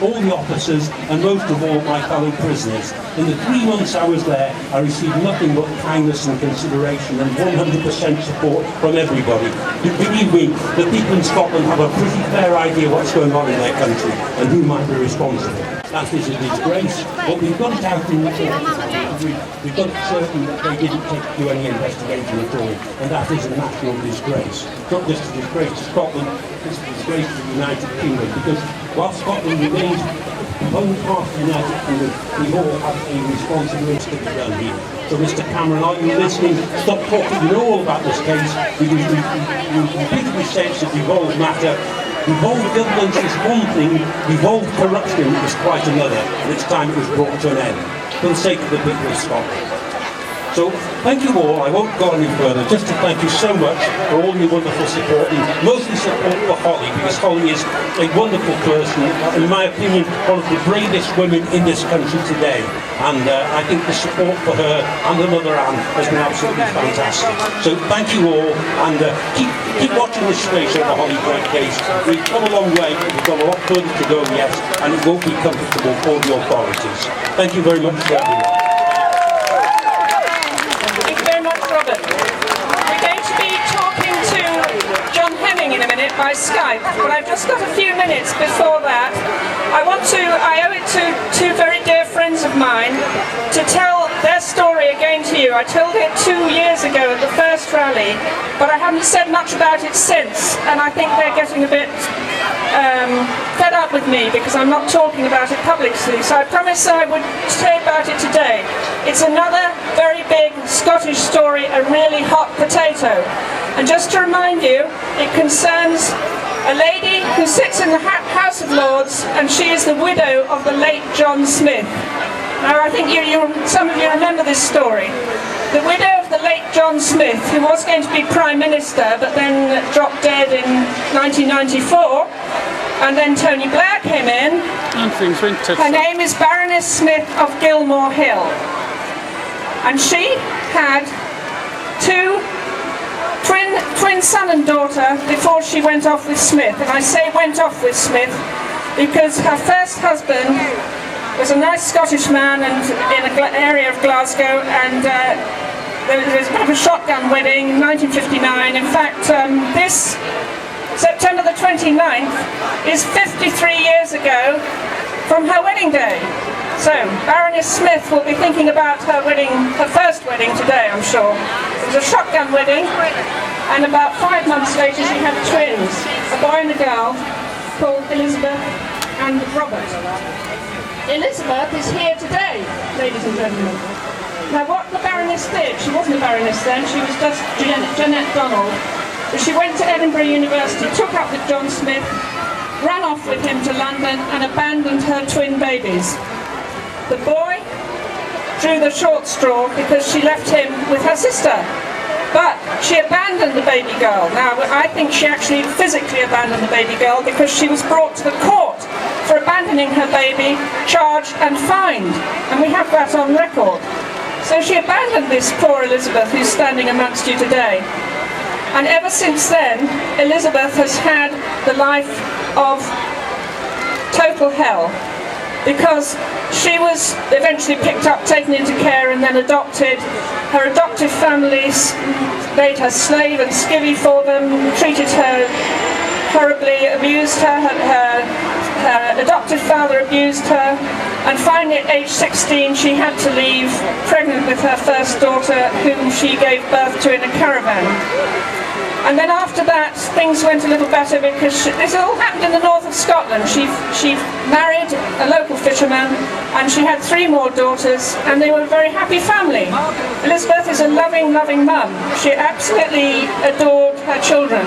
all the officers, and most of all my fellow prisoners. In the 3 months I was there, I received nothing but kindness and consideration and 100% support from everybody. Believe me, the people in Scotland have a pretty fair idea what's going on in their country and who might be responsible. That is a disgrace, but we've got it out in the we've got it certain that they didn't do any investigation at all, and that is a national disgrace. It's not just a disgrace to Scotland, it's a disgrace to the United Kingdom, because while Scotland remains only part of the United Kingdom, we all have a responsibility to be done here. So Mr Cameron, are you listening? Stop talking, you know all about this case, because you repeatedly say it's a devolved matter. Devolved governance is one thing, devolved corruption is quite another, and it's time it was brought to an end, for the sake of the people of Scotland. So, thank you all. I won't go any further. Just to thank you so much for all your wonderful support, and mostly support for Holly, because Holly is a wonderful person, in my opinion, one of the bravest women in this country today. And I think the support for her and her mother Anne has been absolutely fantastic. So, thank you all, and keep watching this space on the Holly Grant case. We've come a long way, we've got a lot further to go yet, and it won't be comfortable for the authorities. Thank you very much to everyone. By Skype, but I've just got a few minutes before that. I owe it to two very dear friends of mine to tell their story again to you. I told it 2 years ago at the first rally, but I haven't said much about it since, and I think they're getting a bit fed up with me because I'm not talking about it publicly, so I promised I would say about it today. It's another very big Scottish story, a really hot potato. And just to remind you, it concerns a lady who sits in the House of Lords, and she is the widow of the late John Smith. Now I think some of you remember this story. The widow of the late John Smith, who was going to be Prime Minister, but then dropped dead in 1994, and then Tony Blair came in. And things went tits up. Her name is Baroness Smith of Gilmore Hill. And she had two twin son and daughter before she went off with Smith. And I say went off with Smith because her first husband was a nice Scottish man and in an area of Glasgow, and there was a bit of a shotgun wedding in 1959. In fact, this September the 29th is 53 years ago from her wedding day. So, Baroness Smith will be thinking about her wedding, her first wedding today, I'm sure. It was a shotgun wedding, and about 5 months later she had twins, a boy and a girl, called Elizabeth and Robert. Elizabeth is here today, ladies and gentlemen. Now what the Baroness did, she wasn't a Baroness then, she was just Jeanette Donald. But she went to Edinburgh University, took up with John Smith, ran off with him to London and abandoned her twin babies. The boy drew the short straw because she left him with her sister. But she abandoned the baby girl. Now, I think she actually physically abandoned the baby girl because she was brought to the court for abandoning her baby, charged and fined. And we have that on record. So she abandoned this poor Elizabeth who's standing amongst you today. And ever since then, Elizabeth has had the life of total hell, because she was eventually picked up, taken into care and then adopted. Her adoptive family made her slave and skivvy for them, treated her horribly, abused her. Her adoptive father abused her, and finally at age 16 she had to leave, pregnant with her first daughter, whom she gave birth to in a caravan. And then after that, things went a little better because this all happened in the north of Scotland. She married a local fisherman, and she had 3 more daughters, and they were a very happy family. Elizabeth is a loving, loving mum. She absolutely adored her children.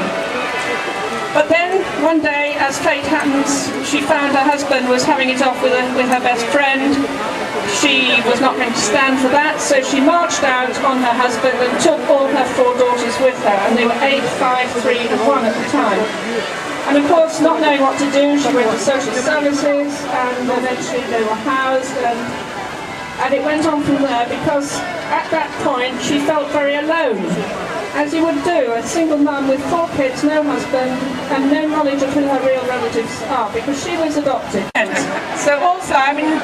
But then, one day, as fate happens, she found her husband was having it off with her best friend. She was not going to stand for that, so she marched out on her husband and took all her 4 daughters with her, and they were 8, 5, 3 and 1 at the time. And of course, not knowing what to do, she went to social services, and eventually they were housed, and it went on from there, because at that point she felt very alone, as you would do, a single mum with 4 kids, no husband, and no knowledge of who her real relatives are, because she was adopted. So all flyer, I mean,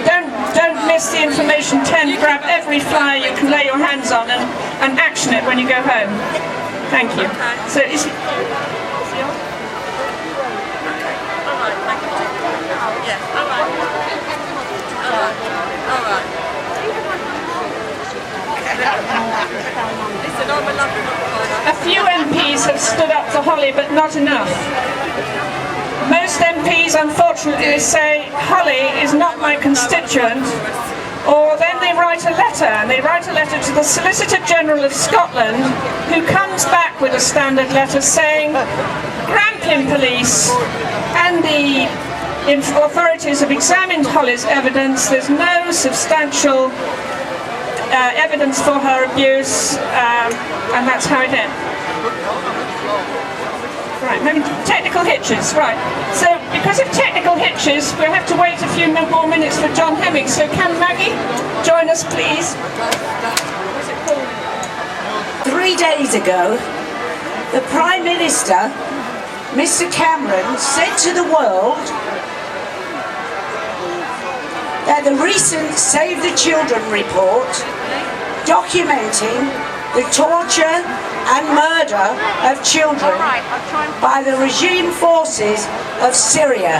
don't miss the information tent. Grab every flyer you can lay your hands on and action it when you go home. Thank you. So is it? A few MPs have stood up for Holly, but not enough. Most MPs, unfortunately, say Holly is not my constituent, or then they write a letter, and they write a letter to the Solicitor General of Scotland, who comes back with a standard letter saying Grampian Police and the authorities have examined Holly's evidence. There's no substantial evidence for her abuse, and that's how it ends. Right, maybe technical hitches, right. So, because of technical hitches, we'll have to wait a few more minutes for John Hemming. So can Maggie join us, please? 3 days ago, the Prime Minister, Mr. Cameron, said to the world that the recent Save the Children report, documenting the torture and murder of children by the regime forces of Syria,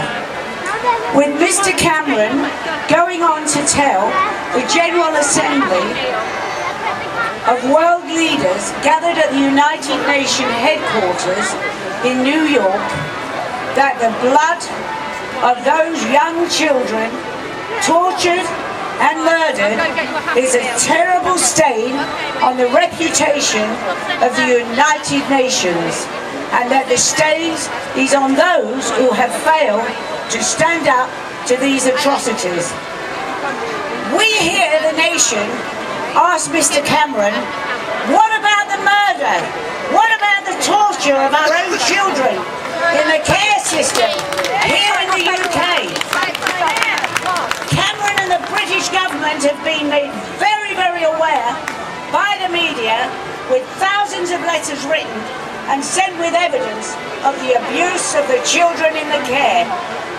with Mr. Cameron going on to tell the General Assembly of world leaders gathered at the United Nations headquarters in New York that the blood of those young children tortured and murdered is a terrible stain on the reputation of the United Nations, and that the stain is on those who have failed to stand up to these atrocities. We here, the nation, ask Mr. Cameron, what about the murder? What about the torture of our own children in the care system here in the UK? Cameron and the British government have been made very, very aware by the media, with thousands of letters written and sent with evidence of the abuse of the children in the care.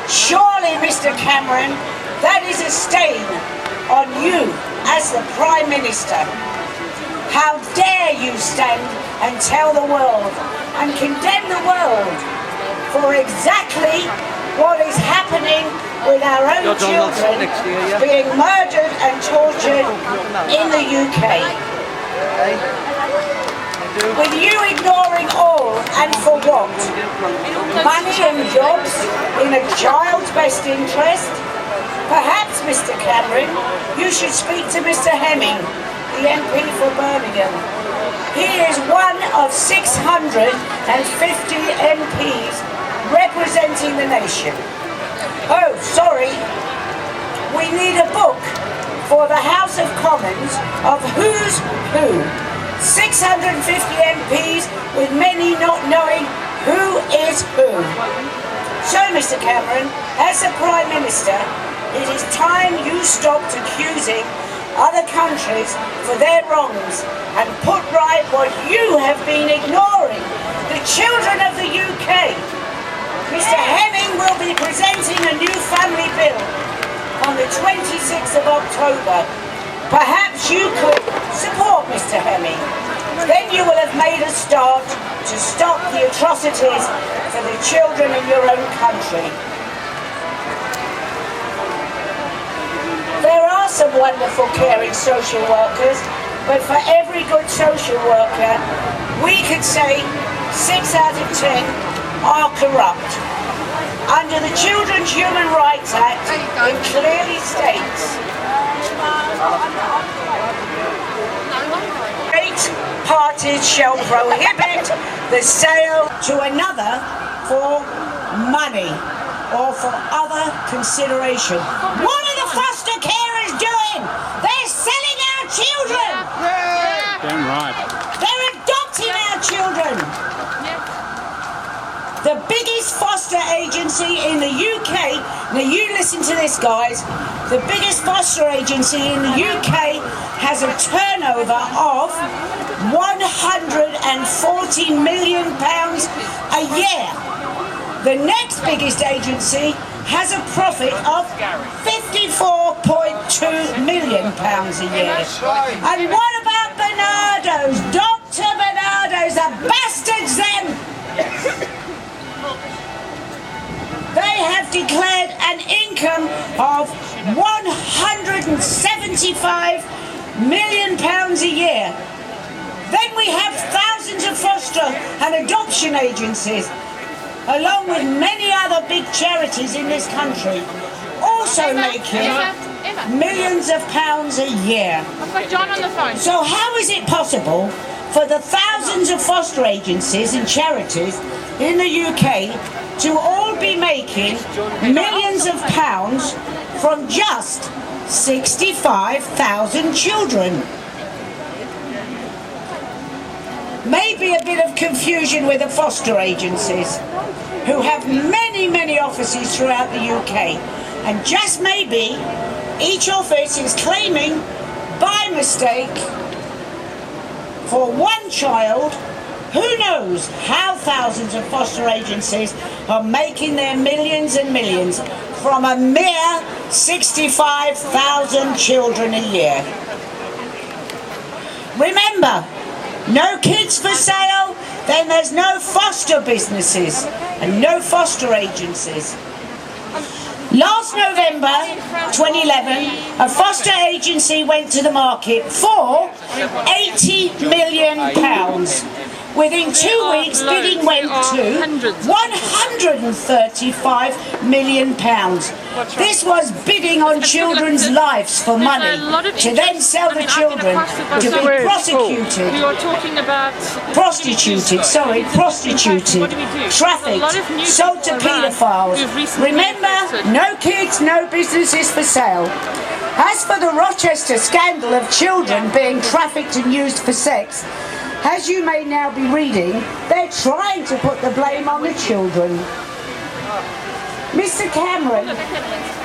Surely, Mr. Cameron, that is a stain on you as the Prime Minister. How dare you stand and tell the world and condemn the world for exactly what is happening with our own children being murdered and tortured in the UK. With you ignoring all, and for what? Money and jobs in a child's best interest? Perhaps, Mr. Cameron, you should speak to Mr. Hemming, the MP for Birmingham. He is one of 650 MPs representing the nation. Oh, sorry, we need a book for the House of Commons of who's who. 650 MPs with many not knowing who is who. So, Mr. Cameron, as the Prime Minister, it is time you stopped accusing other countries for their wrongs and put right what you have been ignoring, the children of the UK. Mr. Hemming will be presenting a new family bill on the 26th of October. Perhaps you could support Mr. Hemming. Then you will have made a start to stop the atrocities for the children in your own country. There are some wonderful caring social workers, but for every good social worker, we could say 6 out of 10 are corrupt. Under the Children's Human Rights Act, it clearly states great parties shall prohibit the sale to another for money or for other consideration. What are the foster carers doing? They're selling our children! Damn right. They're adopting our children! The biggest foster agency in the UK, now you listen to this guys, the biggest foster agency in the UK has a turnover of £140 million a year. The next biggest agency has a profit of £54.2 million a year. And what about Bernardo's? Dr. Bernardo's, the bastards them! They have declared an income of £175 million a year. Then we have thousands of foster and adoption agencies, along with many other big charities in this country, also making millions of pounds a year. I've got John on the phone. So how is it possible for the thousands of foster agencies and charities in the UK to all be making millions of pounds from just 65,000 children? Maybe a bit of confusion with the foster agencies, who have many offices throughout the UK, and just maybe each office is claiming by mistake for one child. Who knows how thousands of foster agencies are making their millions and millions from a mere 65,000 children a year. Remember, no kids for sale, then there's no foster businesses and no foster agencies. Last November 2011, a foster agency went to the market for £80 million. Within 2 weeks, bidding went to £135 million. This was bidding on children's lives for money, to then sell the children to be prosecuted. We are talking about Prostituted, trafficked, sold to paedophiles. Remember, no kids, no businesses for sale. As for the Rochester scandal of children being trafficked and used for sex, as you may now be reading, they're trying to put the blame on the children. Mr. Cameron,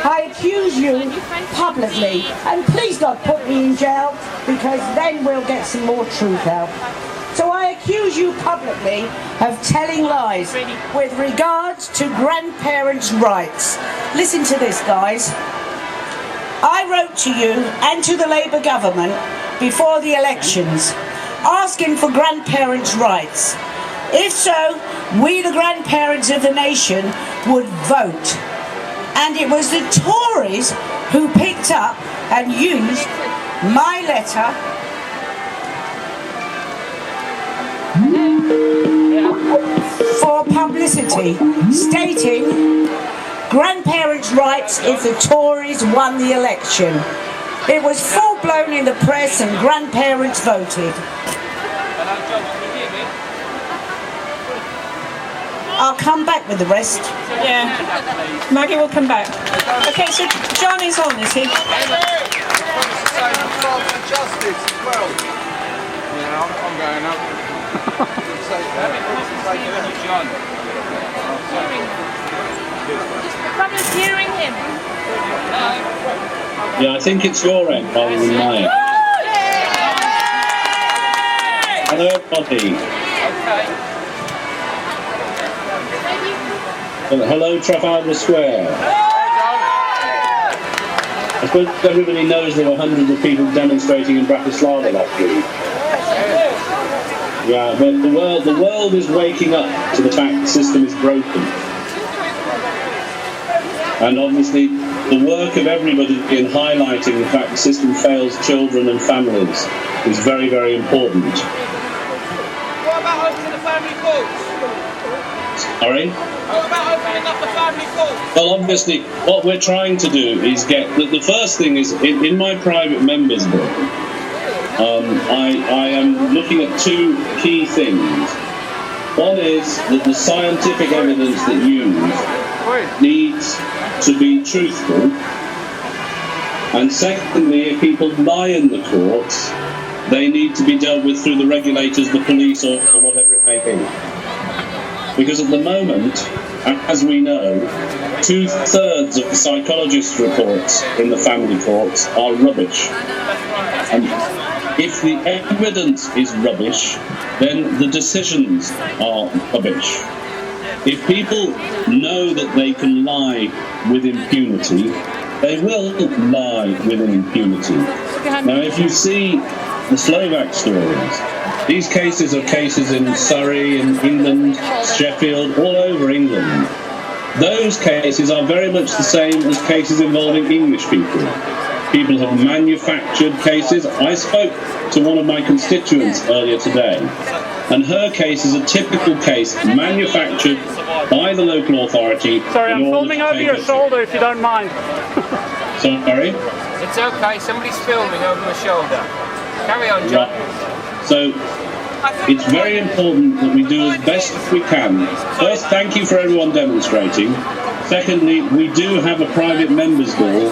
I accuse you publicly, and please God put me in jail, because then we'll get some more truth out. So I accuse you publicly of telling lies with regards to grandparents' rights. Listen to this, guys. I wrote to you and to the Labour government before the elections, asking for grandparents' rights. If so, we, the grandparents of the nation, would vote. And it was the Tories who picked up and used my letter for publicity, stating grandparents' rights if the Tories won the election. It was full-blown in the press and grandparents voted. I'll come back with the rest. Yeah, Maggie will come back. Okay, so John is on, is he? Justice as well. Yeah, I'm going up. John. Someone's hearing him. Yeah, I think it's your end rather than mine. Hello, everybody. Hello, Trafalgar Square. I suppose everybody knows there were hundreds of people demonstrating in Bratislava last week. Yeah, but the world is waking up to the fact the system is broken. And obviously, the work of everybody in highlighting the fact the system fails children and families is very, very important. What about opening the family courts? Sorry? What about opening up the family courts? Well, obviously, what we're trying to do is get... The first thing is, in my private members book, I am looking at two key things. One is that the scientific evidence that you use needs to be truthful. And secondly, if people lie in the courts, they need to be dealt with through the regulators, the police, or whatever it may be. Because at the moment, as we know, 2/3 of the psychologists' reports in the family courts are rubbish. And if the evidence is rubbish, then the decisions are rubbish. if people know that they can lie with impunity, they will lie with impunity. Now, if you see the Slovak stories, these cases are cases in Surrey, in England, Sheffield, all over England. Those cases are very much the same as cases involving English people. People have manufactured cases. I spoke to one of my constituents earlier today, and her case is a typical case manufactured by the local authority. Sorry, I'm filming over your shoulder if you don't mind. Sorry? It's okay, somebody's filming over my shoulder. Carry on, John. So, it's very important that we do as best we can. First, thank you for everyone demonstrating. Secondly, we do have a private members' bill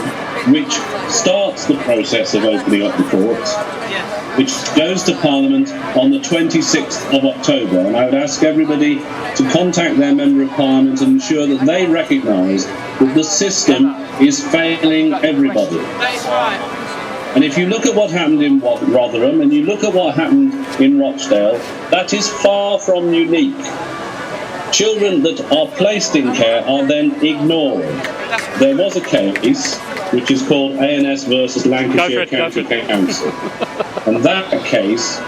which starts the process of opening up the courts, which goes to Parliament on the 26th of October. And I would ask everybody to contact their Member of Parliament and ensure that they recognise that the system is failing everybody. That is right. And if you look at what happened in Rotherham and you look at what happened in Rochdale, that is far from unique. Children that are placed in care are then ignored. There was a case which is called ANS versus Lancashire County Council. And that case,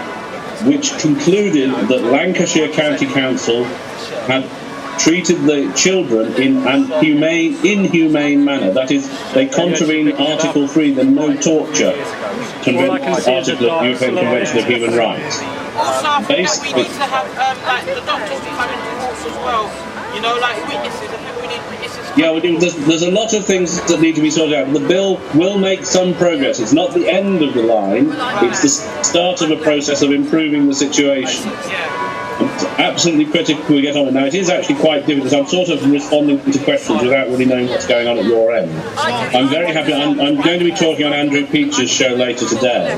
which concluded that Lancashire County Council had treated the children in an inhumane manner. That is, they contravened Article 3, the no torture article of the European Convention of Human Rights. Also, I think that we need to have like the doctors to come into courts as well. You know, like witnesses. I think we need witnesses. Yeah, there's a lot of things that need to be sorted out. The bill will make some progress. It's not the end of the line. It's the start of a process of improving the situation. It's absolutely critical we get on it. Now, it is actually quite difficult. I'm sort of responding to questions without really knowing what's going on at your end. I'm very happy. I'm going to be talking on Andrew Peach's show later today.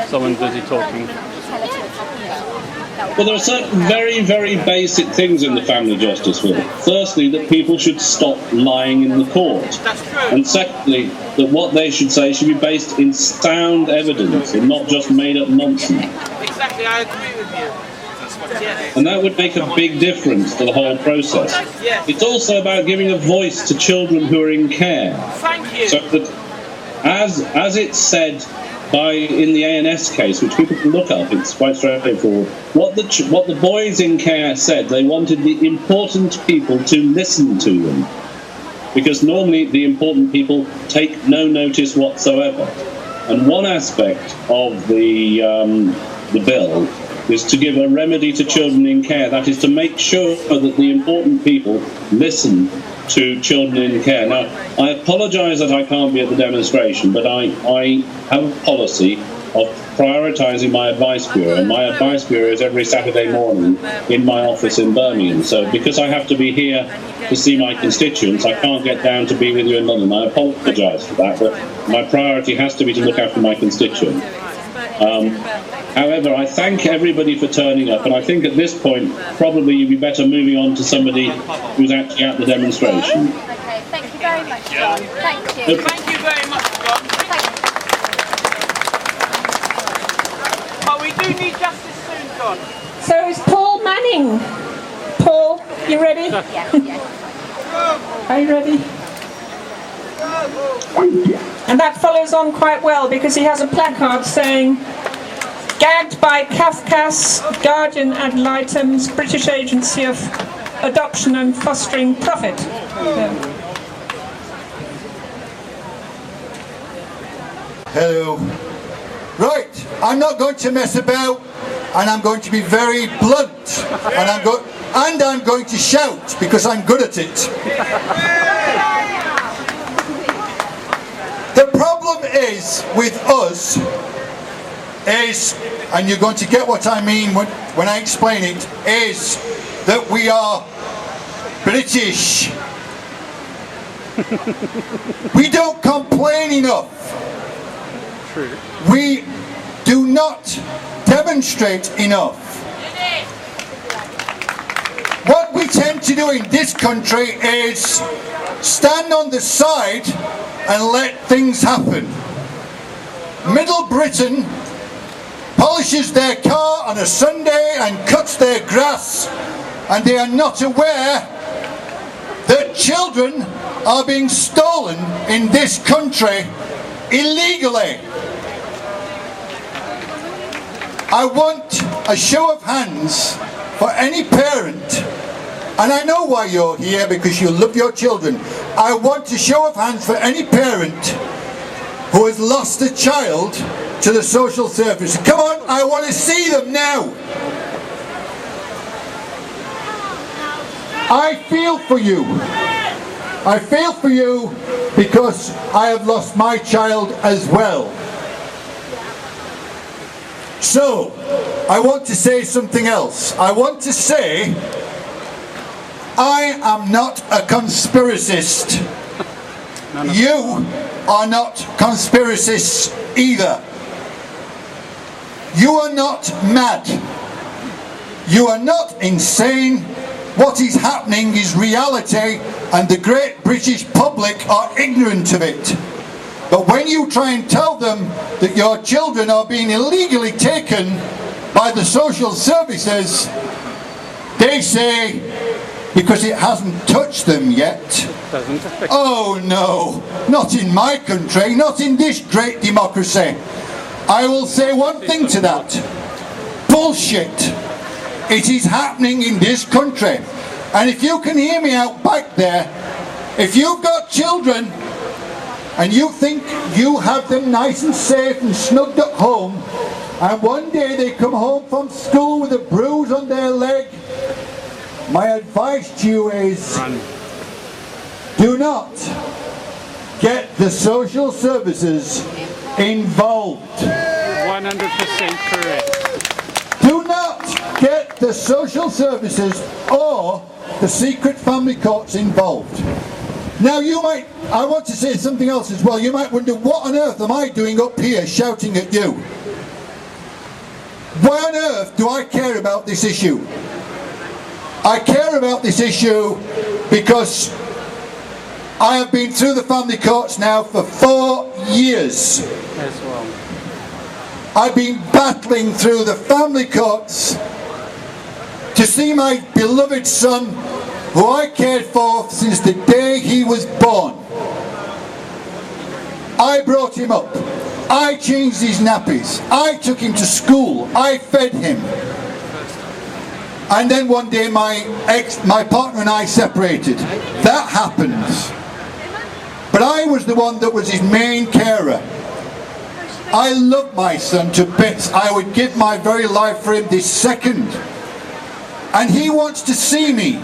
Someone's busy talking. Well, there are certain very, very basic things in the family justice bill. Firstly, that people should stop lying in the court. That's true. And secondly, that what they should say should be based in sound evidence and not just made-up nonsense. Exactly, I agree with you. Yes. And that would make a big difference to the whole process. Yes. It's also about giving a voice to children who are in care. Thank you. So that, as it's said in the ANS case, which people can look up, it's quite straightforward. What the boys in care said, they wanted the important people to listen to them, because normally the important people take no notice whatsoever. And one aspect of the bill is to give a remedy to children in care. That is to make sure that the important people listen to children in care. Now, I apologise that I can't be at the demonstration, but I have a policy of prioritising my advice bureau, and my advice bureau is every Saturday morning in my office in Birmingham. So because I have to be here to see my constituents, I can't get down to be with you in London. I apologise for that, but my priority has to be to look after my constituents. However, I thank everybody for turning up, and I think at this point probably you'd be better moving on to somebody who's actually at the demonstration. Okay, thank you very much, John. Thank you. Thank you very much, John. But we do need justice soon, John. So is Paul Manning. Paul, you ready? Yes. Are you ready? And that follows on quite well, because he has a placard saying, "Gagged by Kafkas, Guardian ad litem's British Agency of Adoption and Fostering Profit." Yeah. Hello. Right, I'm not going to mess about, and I'm going to be very blunt, and I'm going to shout, because I'm good at it. The problem is with us and you're going to get what I mean when I explain it, is that we are British. We don't complain enough. True. We do not demonstrate enough. What we tend to do in this country is stand on the side and let things happen. Middle Britain polishes their car on a Sunday and cuts their grass, and they are not aware that children are being stolen in this country illegally. I want a show of hands for any parent, and I know why you're here, because you love your children. I want a show of hands for any parent who has lost a child to the social service. Come on, I want to see them now. I feel for you. I feel for you because I have lost my child as well. So, I want to say something else. I want to say, I am not a conspiracist. You are not conspiracists either. You are not mad. You are not insane. What is happening is reality, and the great British public are ignorant of it. But when you try and tell them that your children are being illegally taken by the social services, they say, because it hasn't touched them yet. Oh no, not in my country, not in this great democracy. I will say one thing to that. Bullshit. It is happening in this country. And if you can hear me out back there, if you've got children and you think you have them nice and safe and snugged at home, and one day they come home from school with a bruise on their leg, my advice to you is, do not get the social services involved. 100% correct. Do not get the social services or the secret family courts involved. Now I want to say something else as well. You might wonder, what on earth am I doing up here shouting at you? Why on earth do I care about this issue? I care about this issue because I have been through the family courts now for 4 years. As well. I've been battling through the family courts to see my beloved son, who I cared for since the day he was born. I brought him up. I changed his nappies. I took him to school. I fed him. And then one day my partner and I separated. That happens. But I was the one that was his main carer. I love my son to bits. I would give my very life for him this second. And he wants to see me.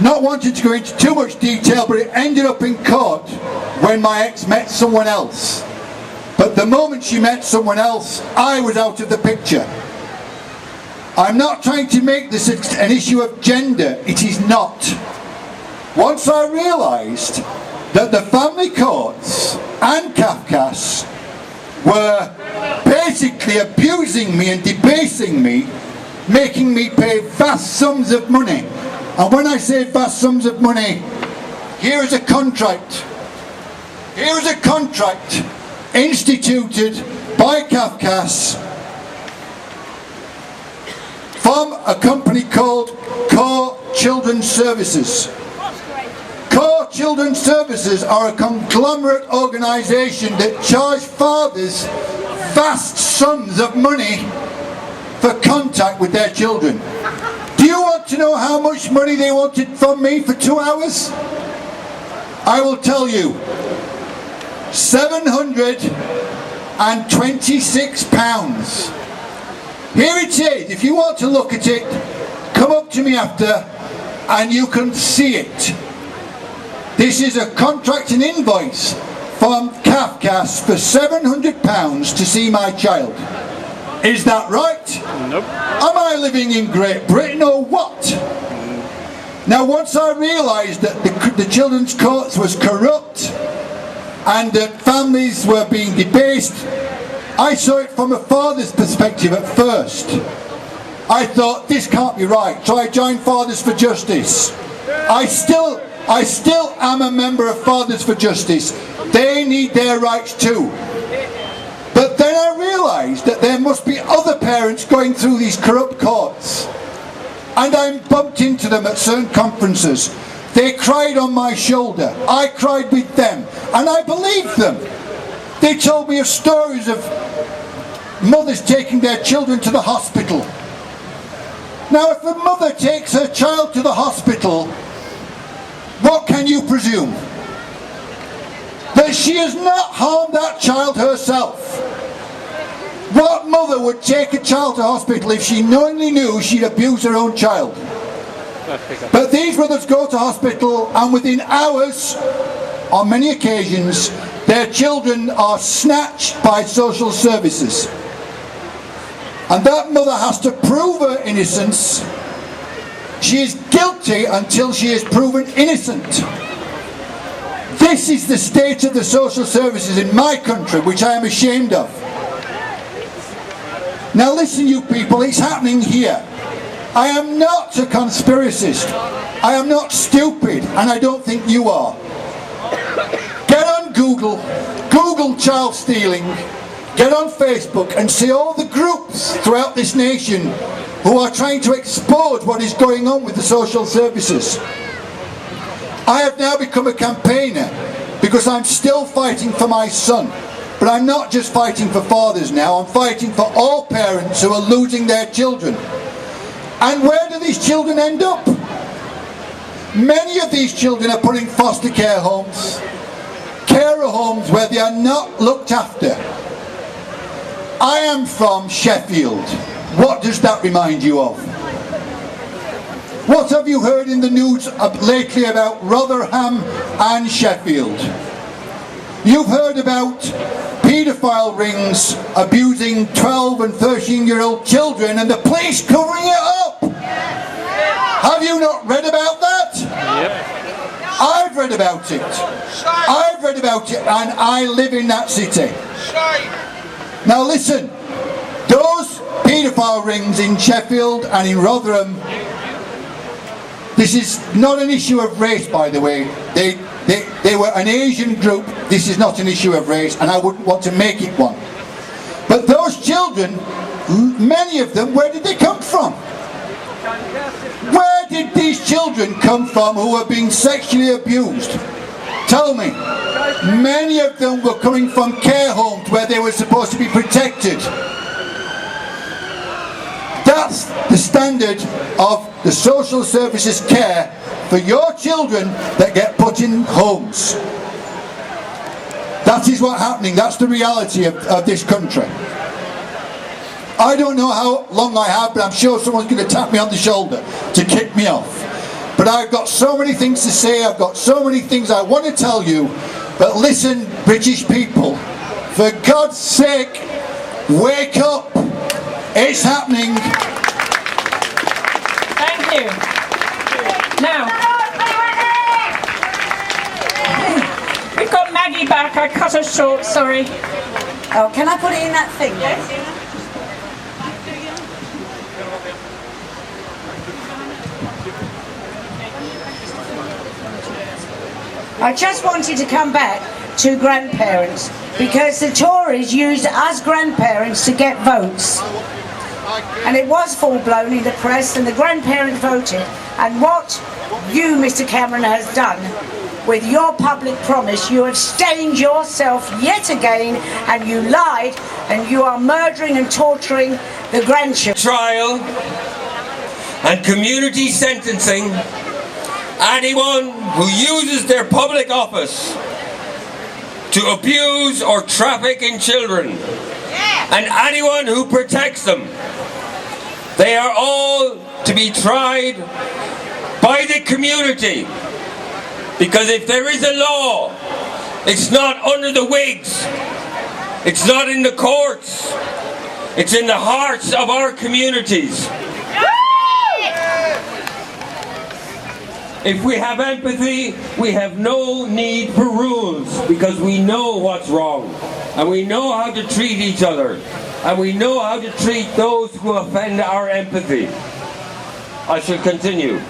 Not wanting to go into too much detail, but it ended up in court when my ex met someone else. But the moment she met someone else, I was out of the picture. I'm not trying to make this an issue of gender. It is not. Once I realised that the family courts and Kafkas were basically abusing me and debasing me, making me pay vast sums of money. And when I say vast sums of money, here is a contract. Here is a contract instituted by Kafkas from a company called Core Children's Services. Core Children's Services are a conglomerate organisation that charge fathers vast sums of money for contact with their children. Do you want to know how much money they wanted from me for 2 hours? I will tell you. £726. Here it is. If you want to look at it, come up to me after and you can see it. This is a contract and invoice from Kafkas for £700 to see my child. Is that right? Nope. Am I living in Great Britain or what? Now once I realised that the children's courts was corrupt and that families were being debased, I saw it from a father's perspective at first. I thought, this can't be right, so I joined Fathers for Justice. I still am a member of Fathers for Justice. They need their rights too. realised that there must be other parents going through these corrupt courts. And I bumped into them at certain conferences. They cried on my shoulder. I cried with them. And I believed them. They told me of stories of mothers taking their children to the hospital. Now, if a mother takes her child to the hospital, what can you presume? That she has not harmed that child herself. What mother would take a child to hospital if she knowingly knew she'd abused her own child? But these mothers go to hospital, and within hours, on many occasions, their children are snatched by social services. And that mother has to prove her innocence. She is guilty until she is proven innocent. This is the state of the social services in my country, which I am ashamed of. Now listen, you people, it's happening here. I am not a conspiracist. I am not stupid, and I don't think you are. Get on Google, Google child stealing, get on Facebook and see all the groups throughout this nation who are trying to expose what is going on with the social services. I have now become a campaigner because I'm still fighting for my son. But I'm not just fighting for fathers now, I'm fighting for all parents who are losing their children. And where do these children end up? Many of these children are put in foster care homes, carer homes where they are not looked after. I am from Sheffield. What does that remind you of? What have you heard in the news lately about Rotherham and Sheffield? You've heard about paedophile rings abusing 12 and 13-year-old children and the police covering it up. Have you not read about that? Yep. I've read about it. I've read about it, and I live in that city. Now listen, those paedophile rings in Sheffield and in Rotherham, this is not an issue of race, by the way. They were an Asian group. This is not an issue of race, and I wouldn't want to make it one. But those children, many of them, where did they come from? Where did these children come from who were being sexually abused? Tell me. Many of them were coming from care homes where they were supposed to be protected. That's the standard of the social services care for your children that get put in homes. That is what's happening. That's the reality of this country. I don't know how long I have, but I'm sure someone's going to tap me on the shoulder to kick me off. But I've got so many things to say, I've got so many things I want to tell you. But listen, British people, for God's sake, wake up. It's happening. Thank you. Now, we've got Maggie back. I cut her short, sorry. Oh, can I put it in that thing? Yes. I just wanted to come back to grandparents, because the Tories used us grandparents to get votes. And it was full-blown in the press, and the grandparents voted. And what you, Mr. Cameron, has done with your public promise, you have stained yourself yet again, and you lied, and you are murdering and torturing the grandchildren. Trial and community sentencing anyone who uses their public office to abuse or traffic in children, and anyone who protects them. They are all to be tried by the community, because if there is a law, it's not under the wigs, it's not in the courts, it's in the hearts of our communities. If we have empathy, we have no need for rules, because we know what's wrong, and we know how to treat each other, and we know how to treat those who offend our empathy. I shall continue.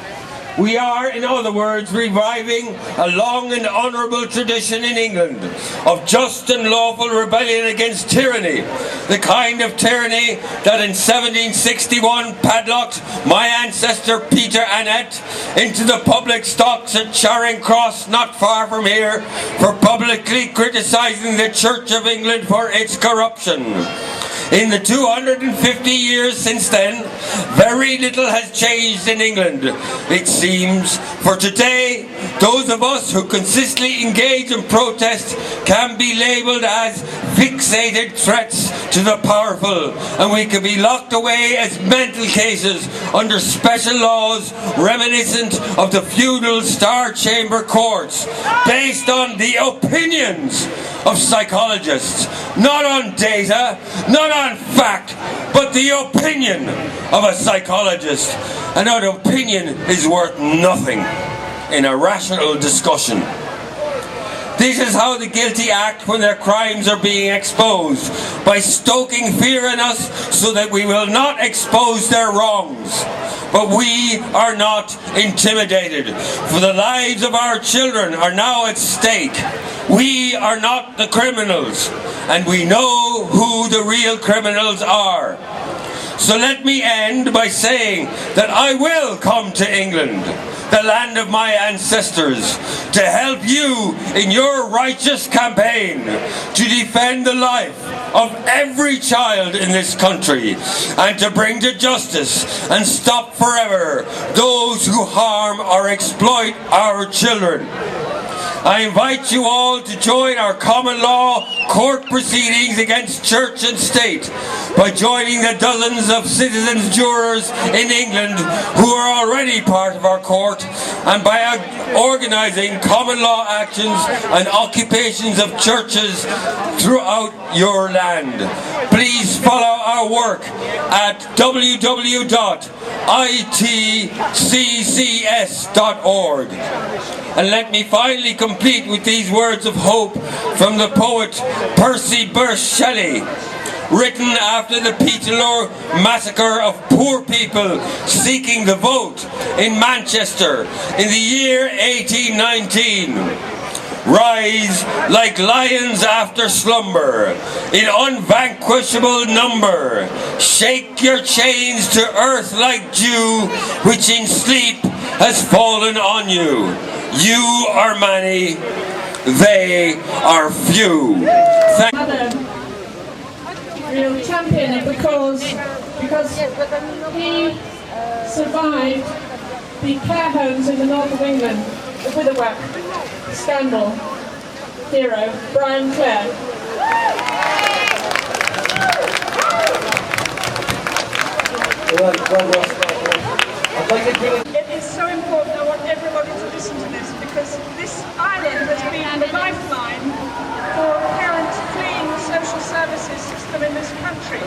We are, in other words, reviving a long and honourable tradition in England of just and lawful rebellion against tyranny, the kind of tyranny that in 1761 padlocked my ancestor Peter Annett into the public stocks at Charing Cross, not far from here, for publicly criticising the Church of England for its corruption. In the 250 years since then, very little has changed in England, it seems. For today, those of us who consistently engage in protest can be labelled as fixated threats to the powerful, and we can be locked away as mental cases under special laws reminiscent of the feudal Star Chamber courts, based on the opinions of psychologists, not on data, not on fact, but the opinion of a psychologist. And that opinion is worth nothing in a rational discussion. This is how the guilty act when their crimes are being exposed, by stoking fear in us so that we will not expose their wrongs. But we are not intimidated, for the lives of our children are now at stake. We are not the criminals, and we know who the real criminals are. So let me end by saying that I will come to England, the land of my ancestors, to help you in your righteous campaign to defend the life of every child in this country, and to bring to justice and stop forever those who harm or exploit our children. I invite you all to join our common law court proceedings against church and state by joining the dozens of citizens jurors in England who are already part of our court, and by organising common law actions and occupations of churches throughout your land. Please follow our work at www.itccs.org. And let me finally complete with these words of hope from the poet Percy Bysshe Shelley, written after the Peterborough massacre of poor people seeking the vote in Manchester in the year 1819. Rise like lions after slumber, in unvanquishable number. Shake your chains to earth like dew, which in sleep has fallen on you. You are many, they are few. Real champion because he survived the care homes in the north of England, the Witherwack scandal hero, Brian Clare. It is so important. I want everybody to listen to this, because this island has been the lifeline for parents fleeing the social services system in this country,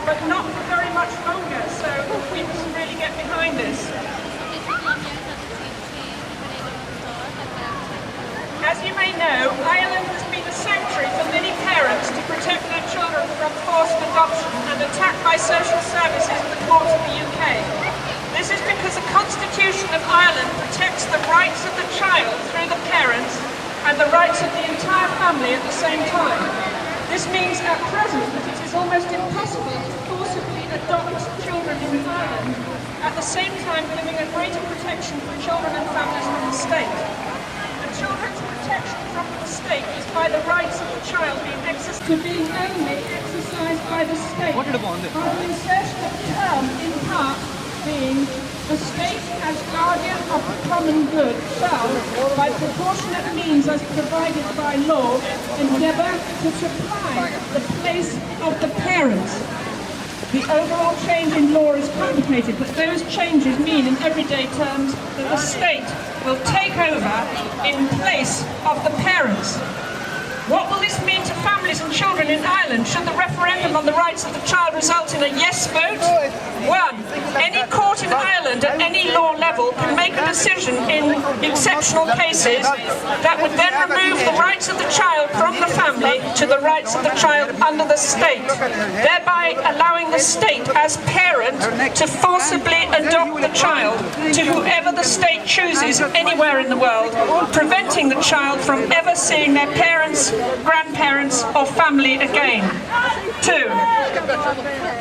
but not for very much longer, so we must really get behind this. As you may know, Ireland has been a sanctuary for many parents to protect their children from forced adoption and attacked by social services in the courts of the UK. This is because the Constitution of Ireland protects the rights of the child through the parents and the rights of the entire family at the same time. This means at present that it is almost impossible to forcibly adopt children in Ireland, at the same time giving a greater protection for children and families from the state. Children's protection from the state is by the rights of the child being exercised only exercised by the state. By the insertion of the term in part being the state as guardian of the common good shall, by proportionate means as provided by law, endeavour to supply the place of the parents. The overall change in law is complicated, but those changes mean in everyday terms that the state will take over in place of the parents. What will this mean to families and children in Ireland should the referendum on the rights of the child result in a yes vote? 1. Any court in Ireland at any law level level can make a decision in exceptional cases that would then remove the rights of the child from the family to the rights of the child under the state, thereby allowing the state as parent to forcibly adopt the child to whoever the state chooses anywhere in the world, preventing the child from ever seeing their parents, grandparents or family again. 2.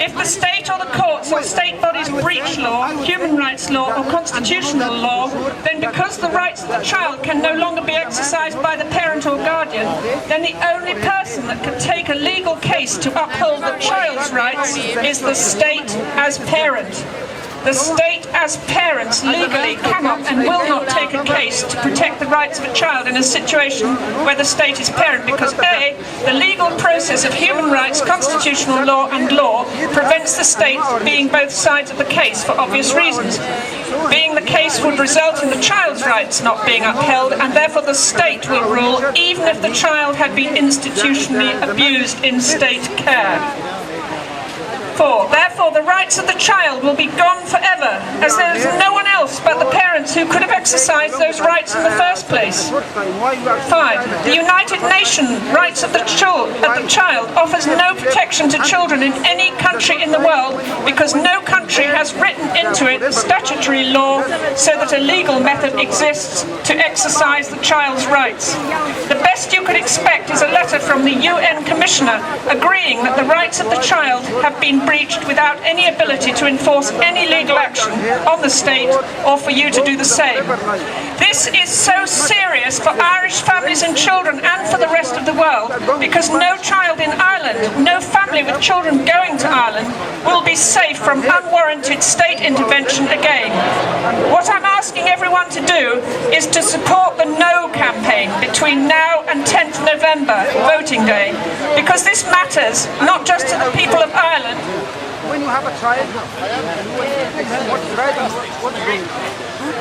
If the state or the courts or state bodies breach law, human rights law or constitutional law, then because the rights of the child can no longer be exercised by the parent or guardian, then the only person that can take a legal case to uphold the child's rights is the state as parent. The state as parents legally cannot and will not take a case to protect the rights of a child in a situation where the state is parent because A, the legal process of human rights, constitutional law and law prevents the state being both sides of the case for obvious reasons. Being the case would result in the child's rights not being upheld and therefore the state will rule even if the child had been institutionally abused in state care. 4. Therefore, the rights of the child will be gone forever, as there is no one else but the parents who could have exercised those rights in the first place. 5. The United Nations rights of the child offers no protection to children in any country in the world because no country has written into it statutory law so that a legal method exists to exercise the child's rights. The best you could expect is a letter from the UN Commissioner agreeing that the rights of the child have been breached without any ability to enforce any legal action on the state or for you to do the same. This is so serious for Irish families and children and for the rest of the world because no child in Ireland, no family with children going to Ireland will be safe from unwarranted state intervention again. What I'm asking everyone to do is to support the No campaign between now and 10th November, voting day, because this matters not just to the people of Ireland, when you have a child, what's right and what's wrong.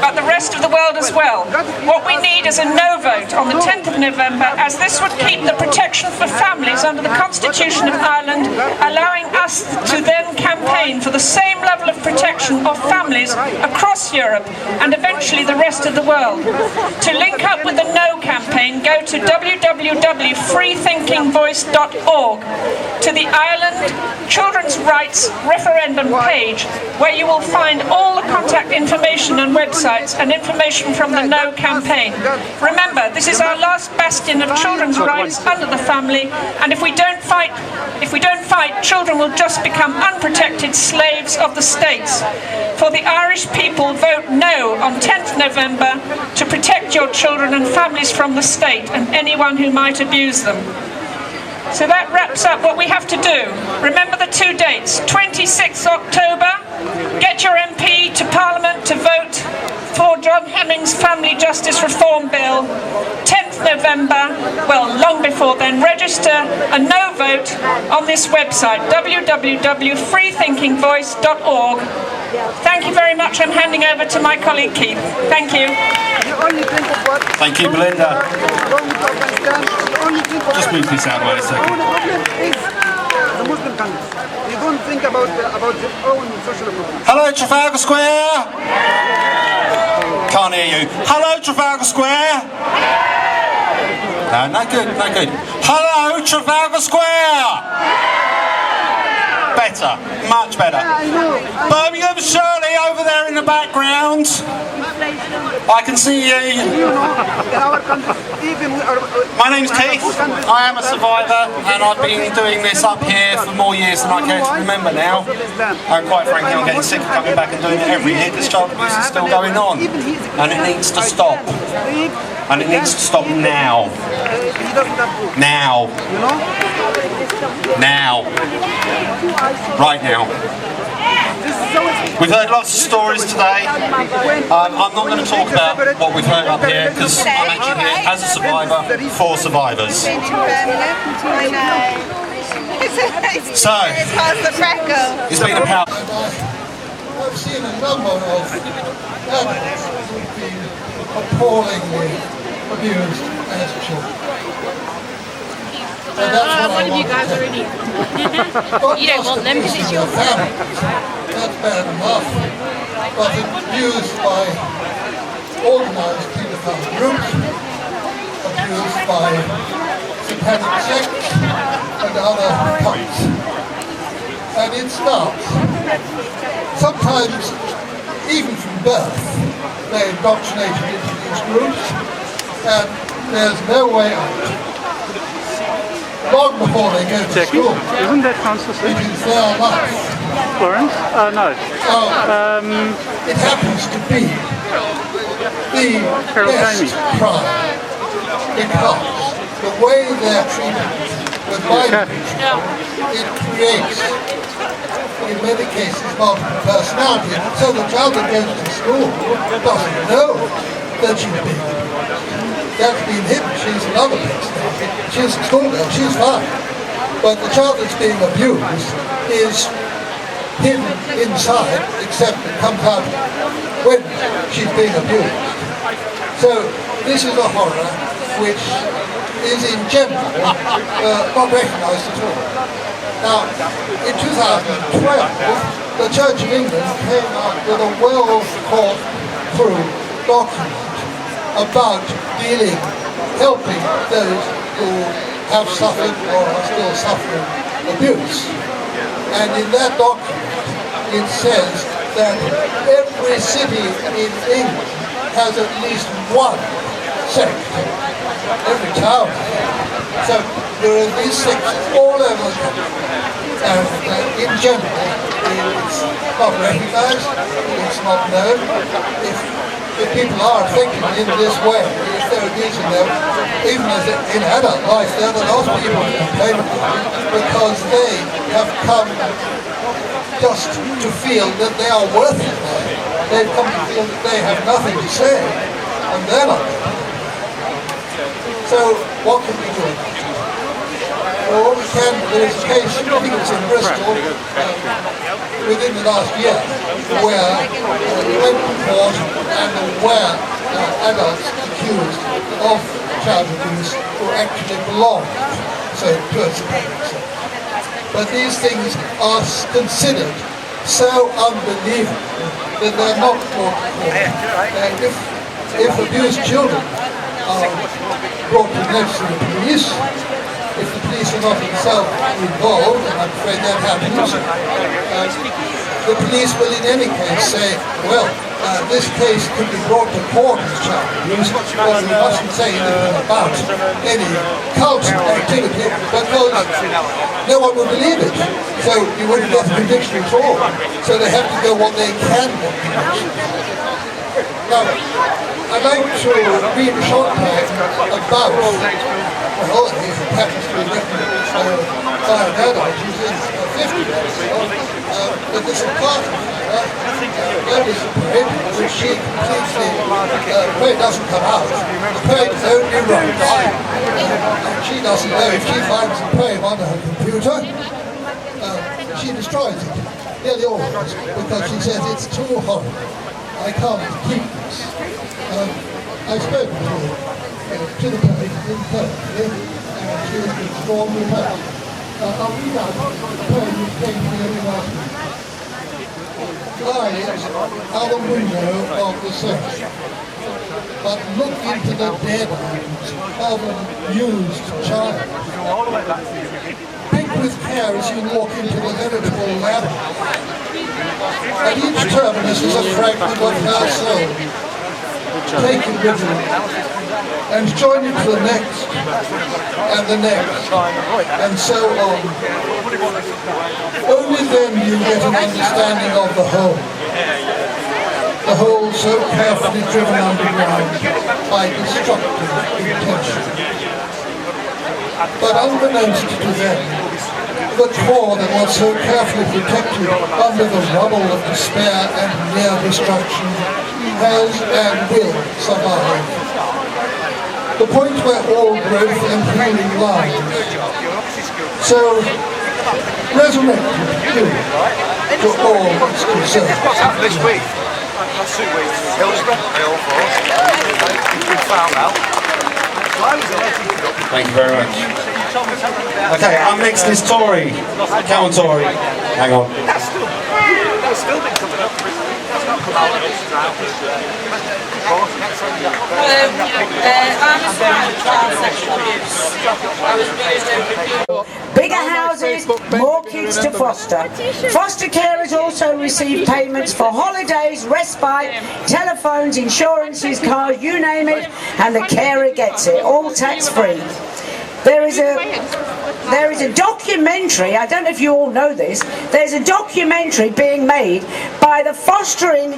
but the rest of the world as well. What we need is a no vote on the 10th of November, as this would keep the protection for families under the Constitution of Ireland, allowing us to then campaign for the same level of protection of families across Europe and eventually the rest of the world. To link up with the No campaign, go to www.freethinkingvoice.org to the Ireland Children's Rights referendum page, where you will find all the contact information and websites and information from the No campaign. Remember, this is our last bastion of children's rights under the family, and if we don't fight, children will just become unprotected slaves of the states. For the Irish people, vote no on 10th November to protect your children and families from the state and anyone who might abuse them. So that wraps up what we have to do. Remember the 2 dates, 26th October, get your MP to Parliament to vote for John Hemming's Family Justice Reform Bill. 10th November, well, long before then, register a no vote on this website, www.freethinkingvoice.org. Thank you very much. I'm handing over to my colleague Keith. Thank you. Thank you, Belinda. Just move this out by a second. The Muslim countries. You don't think about their own social movement. Hello, Trafalgar Square. Can't hear you. Hello, Trafalgar Square. No, not good, not good. Hello, Trafalgar Square. Better, much better. Birmingham Shirley over there in the background. I can see you. My name's Keith. I am a survivor, and I've been doing this up here for more years than I care to remember now. And quite frankly, I'm getting sick of coming back and doing it every year because child abuse is still going on, and it needs to stop. And it needs to stop now. Now. Now. Right now. We've heard lots of stories today. I'm not going to talk about what we've heard up here because I'm actually here as a survivor for survivors. So, it's been a power. I've seen a number of adults who've been appallingly abused as children. And that's what one of you guys are in here. You don't want them because it's your family. That's bad enough. but abused by organised paedophile groups, abused by satanic sects and other cults. And it starts, sometimes even from birth, they're indoctrinated into these groups, and there's no way out. Long before they go to school, Isn't that Francis? it is their life. Florence? No. It happens to be the best crime because the way they're treated with mind control, it creates, in many cases, multiple personality. So the child that goes to school doesn't know that she's being abused. That's been hidden. She's another place. She's a schoolgirl. She's fine. But the child that's being abused is hidden inside, except it comes out when she's being abused. So this is a horror which is in general not recognised at all. Now, in 2012, the Church of England came up with a well-thought-through document about helping those who have suffered or are still suffering abuse. And in that document, it says that every city in England has at least one sect, every town. So there are these sects all over the country. And in general, it's not recognised, it's not known. If people are thinking in this way, if they're abusing them, even as in adult life, they're the last people to complain about it because they have come just to feel that they are worthless. They've come to feel that they have nothing to say, and they're not. So, what can we do about it? Well, what we can, there is a case, I think it was in Bristol, within the last year, where we went to court and where adults accused of child abuse who actually belonged to a satanic sect. But these things are considered so unbelievable that they're not brought to court. And if abused children are brought to notice of the police, if the police are not themselves involved, and I'm afraid that happens, the police will in any case say, well, this case could be brought to court as child abuse, but we mustn't say anything about any cult activity because no one would believe it. So you wouldn't get a conviction at all. So they have to go what they can get convictions. Now, I'd like to read a short poem about, well, it happens to be written by an adult who's in her 50s, but this is part of her. That is a poem which she completely, the poem doesn't come out. The poem only writes. And she doesn't know if she finds the poem on her computer, she destroys it, nearly always, because she says it's too horrible. I can't keep this. I spoke to the poet in Perth, and she was extraordinarily hurt. I'll read out the poem which came to me every last week. Lies are the window of the soul, but look into the dead eyes of an used child. Pick with care as you walk into the veritable labyrinth. And each terminus is a fragment of her soul. Take it with you and join it to the next and the next and so on. Only then do you get an understanding of the whole. The whole so carefully driven underground by destructive intention. But unbeknownst to them, the core that was so carefully protected under the rubble of despair and near destruction has and will survive. The point where all growth and healing lies. So, resurrected to all its concerned. What's happened this week? Last 2 weeks. Hillsborough, it's been found out. Thank you very much. Okay, I'm next is Tory. Come on, Tory. Hang on. That's still been coming up. Bigger houses, more kids to foster. Foster carers also receive payments for holidays, respite, telephones, insurances, cars, you name it, and the carer gets it, all tax-free. There is a documentary, I don't know if you all know this, there's a documentary being made by the fostering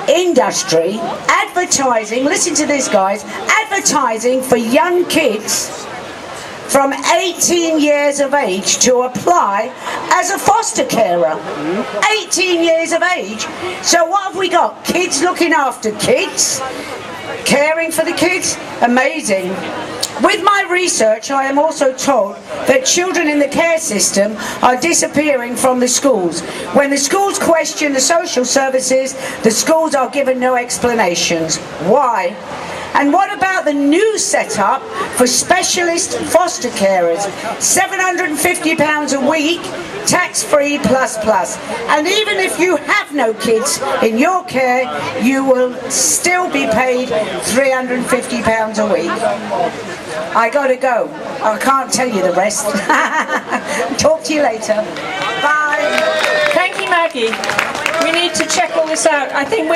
industry, advertising, listen to this guys, advertising for young kids from 18 years of age to apply as a foster carer. 18 years of age. So what have we got? Kids looking after kids? Caring for the kids? Amazing. With my research, I am also told that children in the care system are disappearing from the schools. When the schools question the social services, the schools are given no explanations. Why? And what about the new setup for specialist foster carers? £750 a week, tax-free plus. And even if you have no kids in your care, you will still be paid £350 a week. I gotta go. I can't tell you the rest. Talk to you later. Bye. Thank you, Maggie. We need to check all this out. I think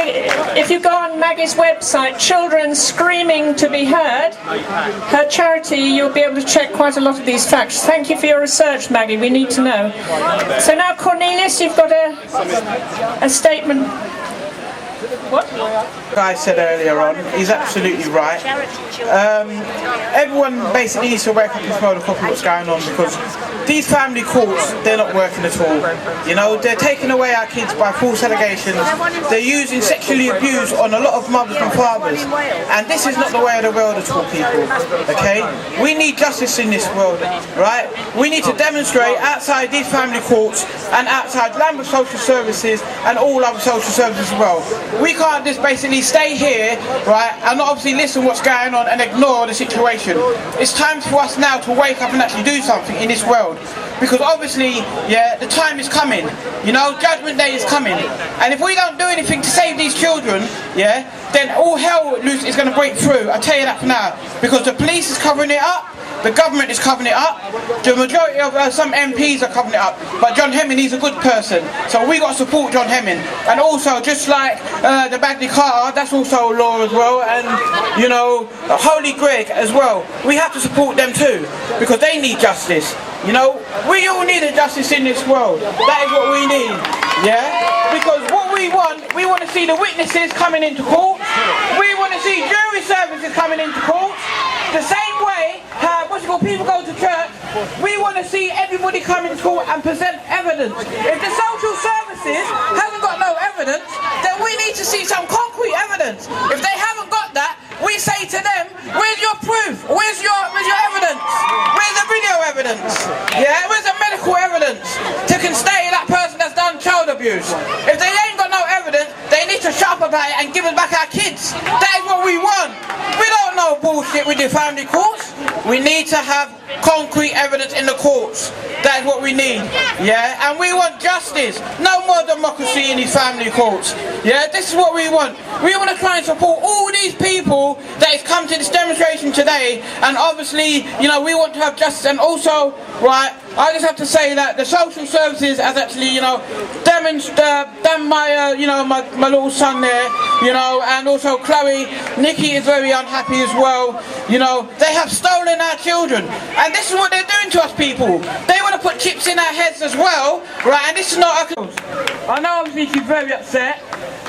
if you go on Maggie's website, Children Screaming to be Heard, her charity, you'll be able to check quite a lot of these facts. Thank you for your research, Maggie. We need to know. So now, Cornelius, you've got a statement. What? Guy said earlier on, he's absolutely right. Everyone basically needs to wake up and smell the coffee what's going on, because these family courts, they're not working at all. You know, they're taking away our kids by false allegations. They're using sexually abuse on a lot of mothers and fathers, and this is not the way of the world at all, people. Okay, we need justice in this world, right? We need to demonstrate outside these family courts and outside Lambeth Social Services and all other social services as well. We can't just basically stay here, right, and not obviously listen what's going on and ignore the situation. It's time for us now to wake up and actually do something in this world, because obviously, yeah, the time is coming. You know, Judgment Day is coming, and if we don't do anything to save these children, yeah, then all hell is going to break through. I tell you that for now, because the police is covering it up. The government is covering it up. The majority of some MPs are covering it up. But John Hemming, he's a good person. So we got to support John Hemming. And also, just like the Bagley Carter, that's also law as well. And, you know, Holy Greg as well. We have to support them too, because they need justice. You know, we all need a justice in this world. That is what we need. Yeah? Because what we want to see the witnesses coming into court. We want to see jury services coming into court. The same way how people go to church, we want to see everybody come into court and present evidence. If the social services haven't got no evidence, then we need to see some concrete evidence. If they haven't got that, we say to them, where's your proof? Where's your evidence? Where's the video evidence? Yeah, where's the medical evidence to state that person has done child abuse? If they ain't got no evidence, they need to shut up about it and give us back our kids. That is what we want. We don't know bullshit with the family courts. We need to have concrete evidence in the courts. That is what we need. Yeah, and we want justice. No more democracy in these family courts. Yeah, this is what we want. We want to try and support all these people that has come to this demonstration today, and obviously, you know, we want to have justice. And also, right, I just have to say that the social services has actually, you know, damned my little son there, you know, and also Chloe, Nikki is very unhappy as well. You know, they have stolen our children, and this is what they're doing to us people. They want to put chips in our heads as well, right? And this is not a... I know obviously she's very upset,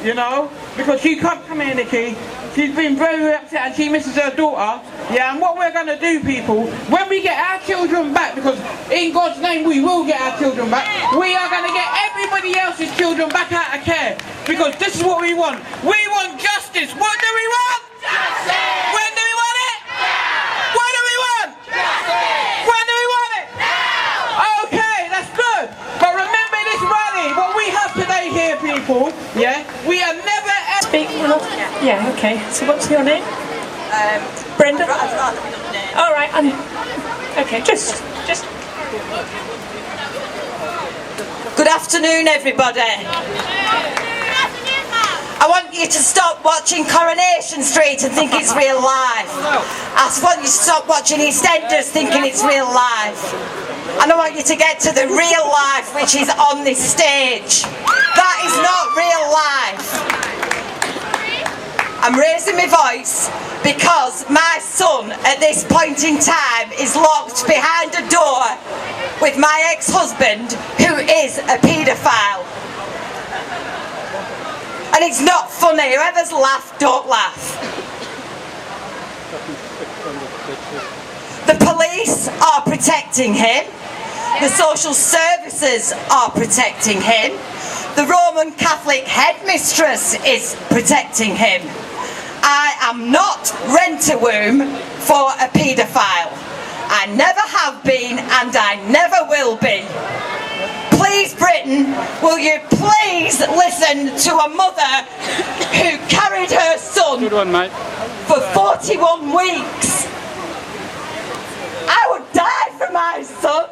you know, because she can't come here, Nikki. She's been very upset and she misses her daughter. Yeah, and what we're going to do, people, when we get our children back, because in God's name we will get our children back, we are going to get everybody else's children back out of care. Because this is what we want. We want justice. What do we want? Justice! When do we want it? Now! What do we want? Justice! When do we want it? Now! Okay, that's good. But remember this rally, what we have today here, people, yeah, we are never ever... Speak. Yeah, okay. So what's your name? Brenda? All right. Okay, just... Good afternoon, everybody. watching Coronation Street and think it's real life. I want you to stop watching EastEnders thinking it's real life. And I want you to get to the real life which is on this stage. That is not real life. I'm raising my voice because my son at this point in time is locked behind a door with my ex-husband who is a paedophile. And it's not funny. Whoever's laughed, don't laugh. The police are protecting him. The social services are protecting him. The Roman Catholic headmistress is protecting him. I am not rent-a-womb for a paedophile. I never have been and I never will be. Please, Britain, will you please listen to a mother who carried her son for 41 weeks? I would die for my son.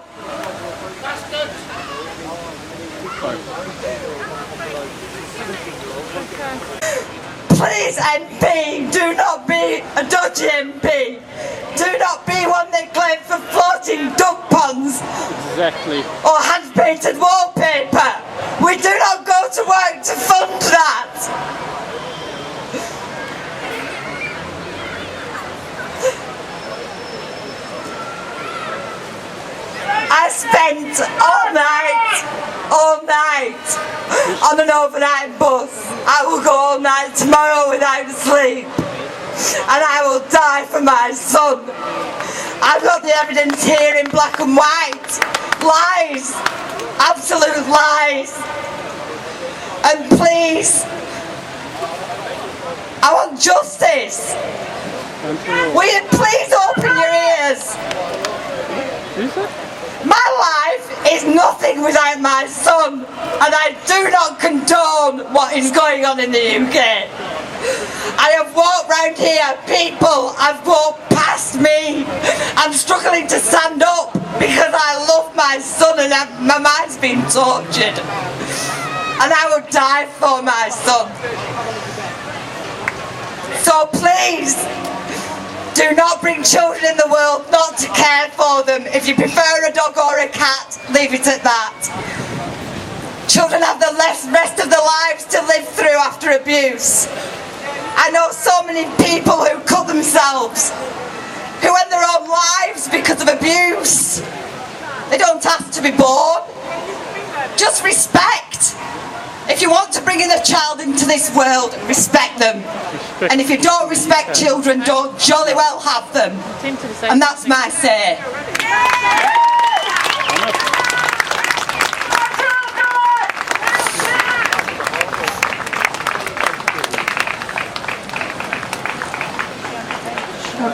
Please, MP, do not be a dodgy MP. Do not be one that claims for floating duck ponds. Exactly. Or hand-painted wallpaper. We do not go to work to fund that. I spent all night on an overnight bus. I will go all night tomorrow without sleep. And I will die for my son. I've got the evidence here in black and white. Lies. Absolute lies. And please, I want justice. Will you please open your ears? My life is nothing without my son, and I do not condone what is going on in the UK. I have walked round here, people have walked past me. I'm struggling to stand up because I love my son and my mind's been tortured. And I would die for my son. So please, do not bring children in the world not to care for them. If you prefer a dog or a cat, leave it at that. Children have the rest of their lives to live through after abuse. I know so many people who cut themselves, who end their own lives because of abuse. They don't have to be born. Just respect. If you want to bring in a child into this world, respect them. And if you don't respect children, don't jolly well have them. And that's my say.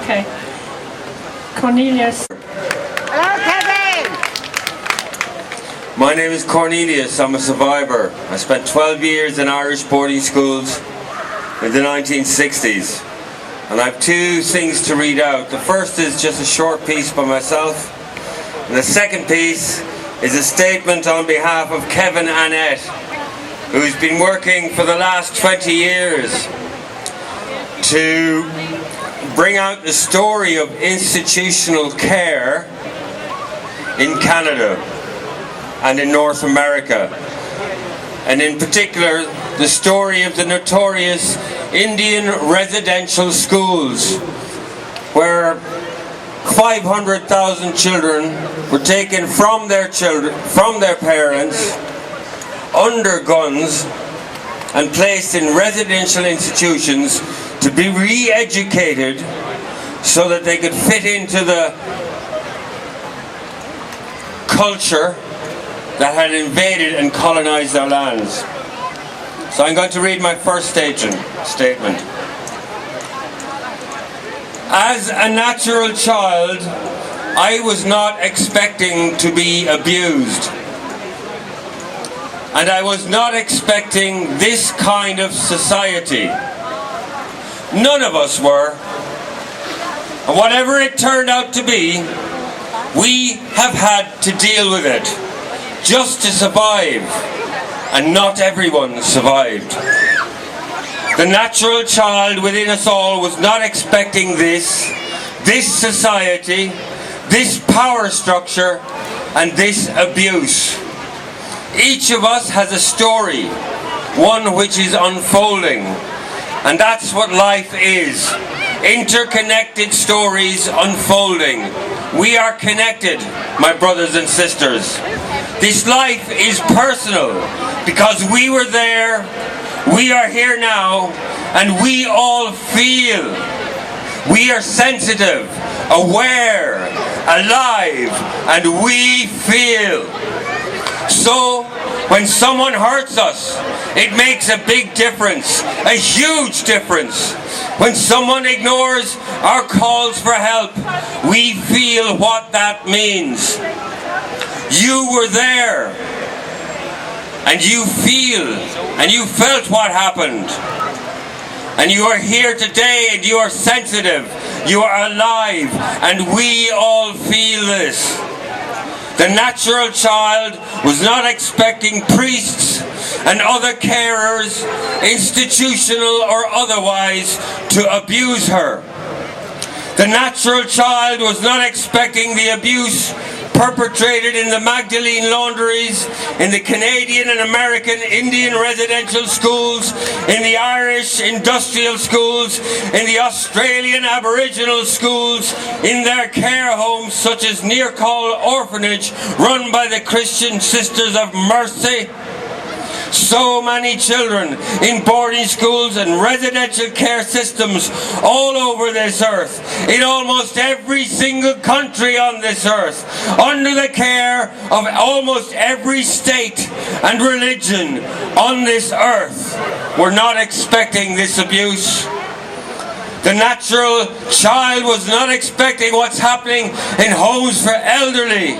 Okay. Cornelius. Hello, Kevin! My name is Cornelius. I'm a survivor. I spent 12 years in Irish boarding schools in the 1960s. And I have two things to read out. The first is just a short piece by myself. And the second piece is a statement on behalf of Kevin Annette, who's been working for the last 20 years to bring out the story of institutional care in Canada and in North America, and in particular the story of the notorious Indian residential schools where 500,000 children were taken from their parents under guns and placed in residential institutions to be re-educated so that they could fit into the culture that had invaded and colonized their lands. So I'm going to read my first statement. As a natural child, I was not expecting to be abused. And I was not expecting this kind of society. None of us were. And whatever it turned out to be, we have had to deal with it just to survive. And not everyone survived. The natural child within us all was not expecting this society, this power structure, and this abuse. Each of us has a story, one which is unfolding, and that's what life is. Interconnected stories unfolding. We are connected, my brothers and sisters. This life is personal because we were there, we are here now, and we all feel. We are sensitive, aware, alive, and we feel. So, when someone hurts us, it makes a big difference, a huge difference. When someone ignores our calls for help, we feel what that means. You were there, and you feel, and you felt what happened. And you are here today, and you are sensitive, you are alive, and we all feel this. The natural child was not expecting priests and other carers, institutional or otherwise, to abuse her. The natural child was not expecting the abuse perpetrated in the Magdalene laundries, in the Canadian and American Indian residential schools, in the Irish industrial schools, in the Australian Aboriginal schools, in their care homes such as Nearcall Orphanage run by the Christian Sisters of Mercy. So many children in boarding schools and residential care systems all over this earth, in almost every single country on this earth, under the care of almost every state and religion on this earth. We're not expecting this abuse. The natural child was not expecting what's happening in homes for elderly,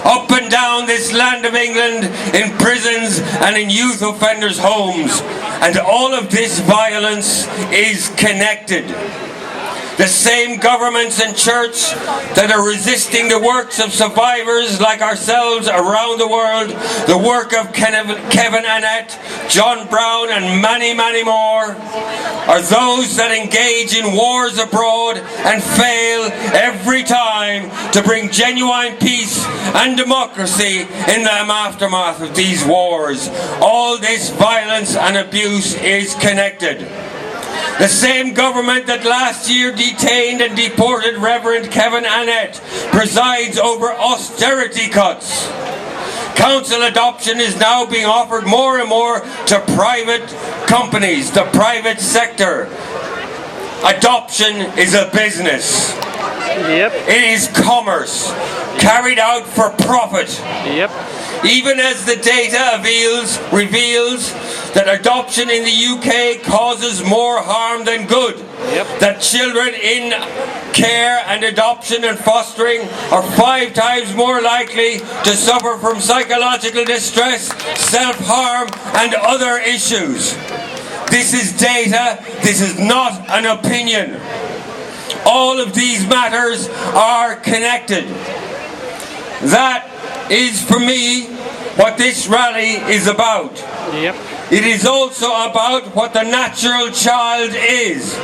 up and down this land of England, in prisons and in youth offenders' homes. And all of this violence is connected. The same governments and church that are resisting the works of survivors like ourselves around the world, the work of Kevin Annett, John Brown and many, many more, are those that engage in wars abroad and fail every time to bring genuine peace and democracy in the aftermath of these wars. All this violence and abuse is connected. The same government that last year detained and deported Reverend Kevin Annett presides over austerity cuts. Council adoption is now being offered more and more to private companies, the private sector. Adoption is a business. Yep. It is commerce, carried out for profit. Yep. Even as the data reveals that adoption in the UK causes more harm than good. Yep. That children in care and adoption and fostering are 5 times more likely to suffer from psychological distress, self-harm and other issues. This is data, this is not an opinion. All of these matters are connected. That is, for me, what this rally is about. Yep. It is also about what the natural child is.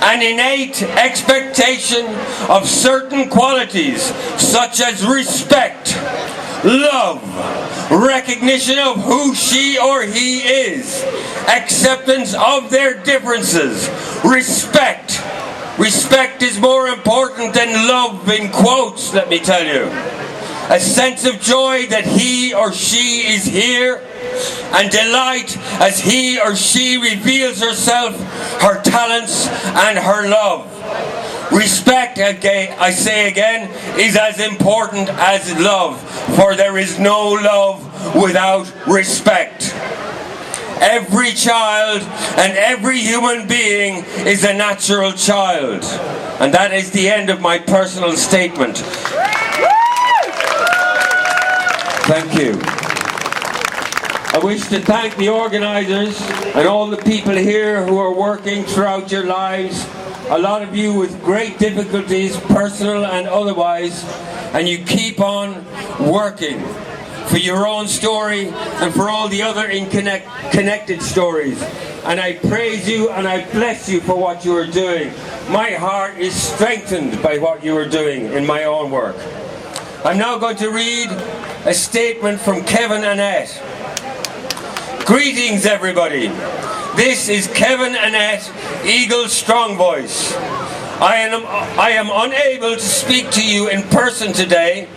An innate expectation of certain qualities such as respect, love, recognition of who she or he is, acceptance of their differences, respect. Respect is more important than love in quotes, let me tell you. A sense of joy that he or she is here, and delight as he or she reveals herself, her talents and her love. Respect, I say again, is as important as love, for there is no love without respect. Every child and every human being is a natural child. And that is the end of my personal statement. Thank you. I wish to thank the organisers and all the people here who are working throughout your lives. A lot of you with great difficulties, personal and otherwise, and you keep on working for your own story and for all the other connected stories. and I praise you and I bless you for what you are doing. My heart is strengthened by what you are doing in my own work. I'm now going to read a statement from Kevin Annette. Greetings, everybody. This is Kevin Annette, Eagle Strong Voice. I am unable to speak to you in person today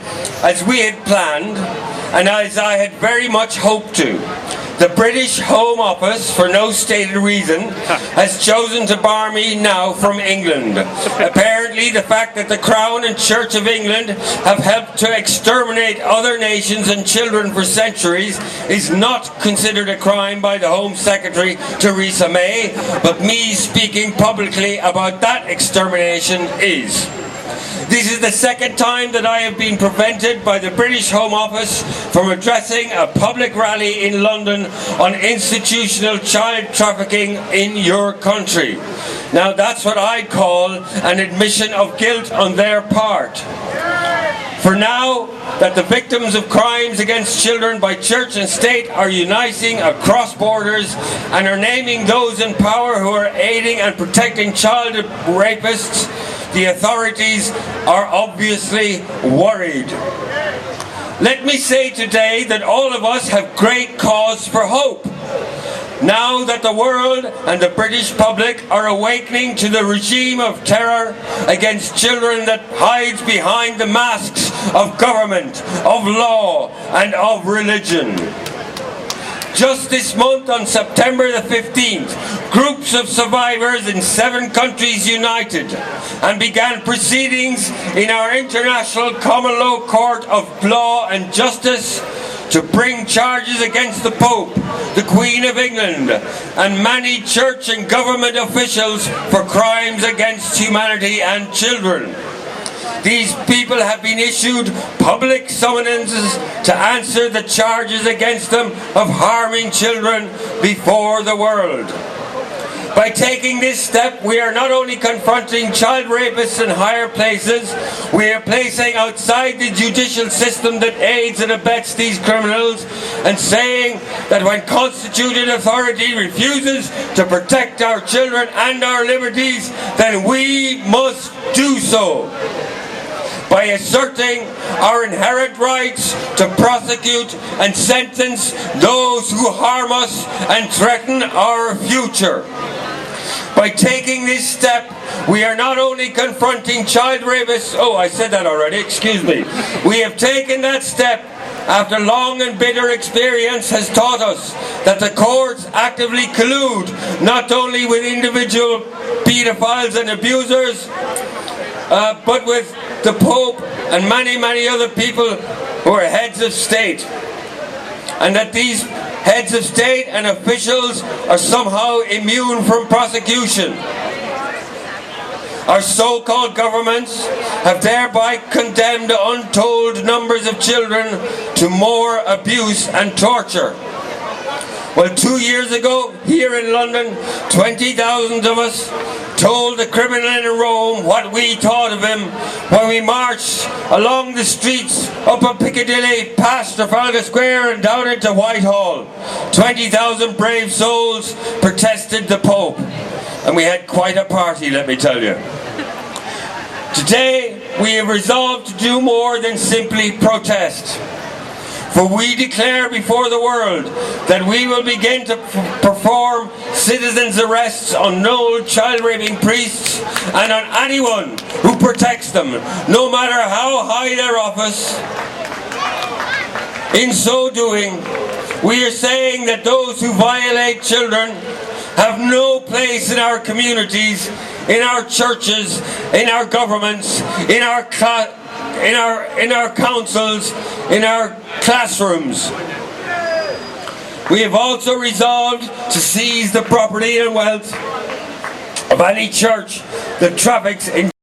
as we had planned and as I had very much hoped to. The British Home Office, for no stated reason, has chosen to bar me now from England. Apparently, the fact that the Crown and Church of England have helped to exterminate other nations and children for centuries is not considered a crime by the Home Secretary, Theresa May, but me speaking publicly about that extermination is. This is the second time that I have been prevented by the British Home Office from addressing a public rally in London on institutional child trafficking in your country. Now that's what I call an admission of guilt on their part. For now that the victims of crimes against children by church and state are uniting across borders and are naming those in power who are aiding and protecting child rapists, the authorities are obviously worried. Let me say today that all of us have great cause for hope. Now that the world and the British public are awakening to the regime of terror against children that hides behind the masks of government, of law, and of religion. Just this month, on September the 15th, groups of survivors in 7 countries united and began proceedings in our International Common Law Court of Law and Justice to bring charges against the Pope, the Queen of England, and many church and government officials for crimes against humanity and children. These people have been issued public summonses to answer the charges against them of harming children before the world. By taking this step, we are not only confronting child rapists in higher places, we are placing outside the judicial system that aids and abets these criminals and saying that when constituted authority refuses to protect our children and our liberties, then we must do so. By asserting our inherent rights to prosecute and sentence those who harm us and threaten our future. By taking this step, we are not only confronting child rapists, oh, I said that already, excuse me. We have taken that step after long and bitter experience has taught us that the courts actively collude not only with individual pedophiles and abusers, but with the Pope and many other people who are heads of state. And that these heads of state and officials are somehow immune from prosecution. Our so-called governments have thereby condemned untold numbers of children to more abuse and torture. Well, 2 years ago, here in London, 20,000 of us told the criminal in Rome what we thought of him when we marched along the streets up on Piccadilly, past Trafalgar Square and down into Whitehall. 20,000 brave souls protested the Pope, and we had quite a party, let me tell you. Today, we have resolved to do more than simply protest. For we declare before the world that we will begin to perform citizens' arrests on known child-raping priests and on anyone who protects them, no matter how high their office. In so doing, we are saying that those who violate children have no place in our communities, in our churches, in our governments, in our councils, in our classrooms. We have also resolved to seize the property and wealth of any church that traffics in